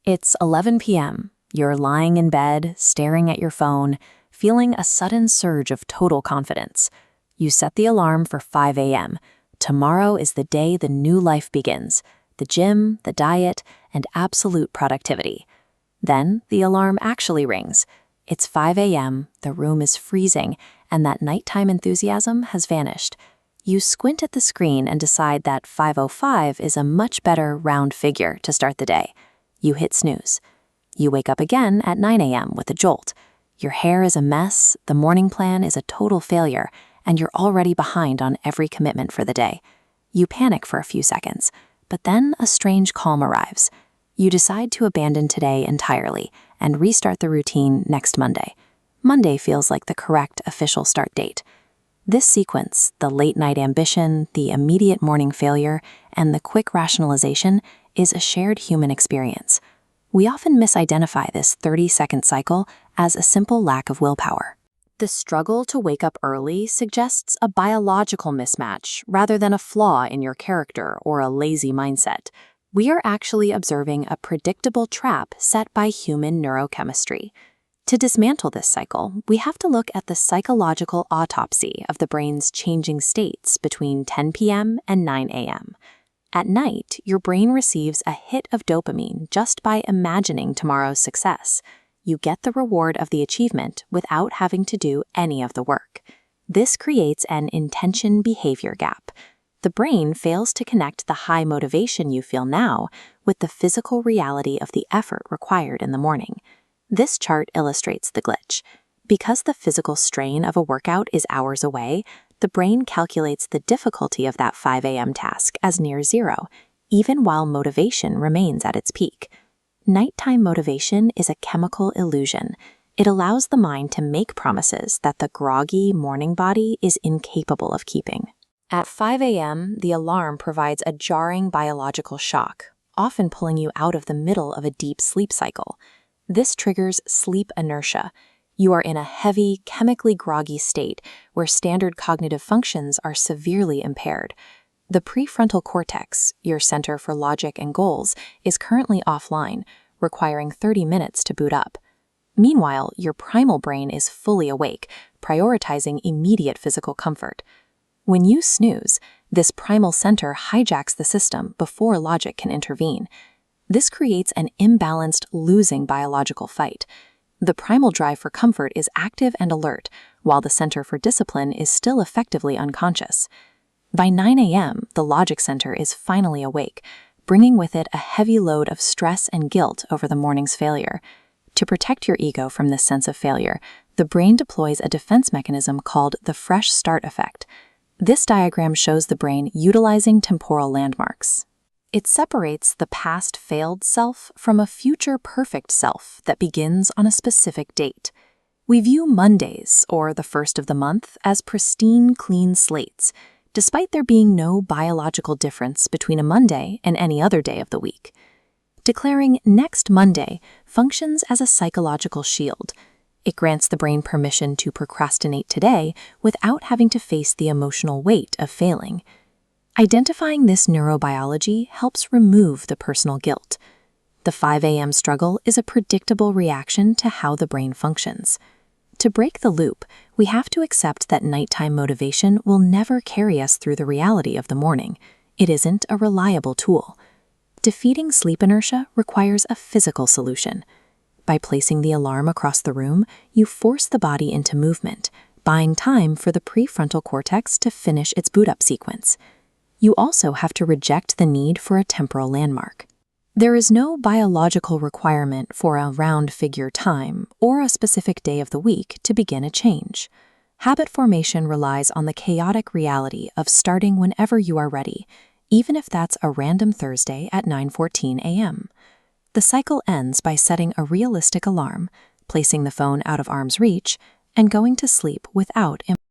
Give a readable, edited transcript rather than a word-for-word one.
It's 11 p.m. You're lying in bed, staring at your phone, feeling a sudden surge of total confidence. You set the alarm for 5 a.m. Tomorrow is the day the new life begins, the gym, the diet, and absolute productivity. Then the alarm actually rings. It's 5 a.m., the room is freezing, and that nighttime enthusiasm has vanished. You squint at the screen and decide that 5:05 is a much better round figure to start the day. You hit snooze. You wake up again at 9 a.m. with a jolt. Your hair is a mess, the morning plan is a total failure, and you're already behind on every commitment for the day. You panic for a few seconds, but then a strange calm arrives. You decide to abandon today entirely and restart the routine next Monday. Monday feels like the correct official start date. This sequence, the late-night ambition, the immediate morning failure, and the quick rationalization, is a shared human experience. We often misidentify this 30-second cycle as a simple lack of willpower. The struggle to wake up early suggests a biological mismatch rather than a flaw in your character or a lazy mindset. We are actually observing a predictable trap set by human neurochemistry. To dismantle this cycle, we have to look at the psychological autopsy of the brain's changing states between 10 p.m. and 9 a.m. At night, your brain receives a hit of dopamine just by imagining tomorrow's success. You get the reward of the achievement without having to do any of the work. This creates an intention-behavior gap. The brain fails to connect the high motivation you feel now with the physical reality of the effort required in the morning. This chart illustrates the glitch. Because the physical strain of a workout is hours away, the brain calculates the difficulty of that 5 a.m. task as near zero, even while motivation remains at its peak. Nighttime motivation is a chemical illusion. It allows the mind to make promises that the groggy morning body is incapable of keeping. At 5 a.m., the alarm provides a jarring biological shock, often pulling you out of the middle of a deep sleep cycle. This triggers sleep inertia. You are in a heavy, chemically groggy state where standard cognitive functions are severely impaired. The prefrontal cortex, your center for logic and goals, is currently offline, requiring 30 minutes to boot up. Meanwhile, your primal brain is fully awake, prioritizing immediate physical comfort. When you snooze, this primal center hijacks the system before logic can intervene. This creates an imbalanced, losing biological fight. The primal drive for comfort is active and alert, while the center for discipline is still effectively unconscious. By 9 a.m., the logic center is finally awake, bringing with it a heavy load of stress and guilt over the morning's failure. To protect your ego from this sense of failure, the brain deploys a defense mechanism called the fresh start effect. This diagram shows the brain utilizing temporal landmarks. It separates the past failed self from a future perfect self that begins on a specific date. We view Mondays, or the first of the month, as pristine, clean slates, despite there being no biological difference between a Monday and any other day of the week. Declaring next Monday functions as a psychological shield. It grants the brain permission to procrastinate today without having to face the emotional weight of failing. Identifying this neurobiology helps remove the personal guilt. The 5 a.m. struggle is a predictable reaction to how the brain functions. To break the loop, we have to accept that nighttime motivation will never carry us through the reality of the morning. It isn't a reliable tool. Defeating sleep inertia requires a physical solution. By placing the alarm across the room, you force the body into movement, buying time for the prefrontal cortex to finish its boot-up sequence. You also have to reject the need for a temporal landmark. There is no biological requirement for a round figure time or a specific day of the week to begin a change. Habit formation relies on the chaotic reality of starting whenever you are ready, even if that's a random Thursday at 9:14 a.m. The cycle ends by setting a realistic alarm, placing the phone out of arm's reach, and going to sleep without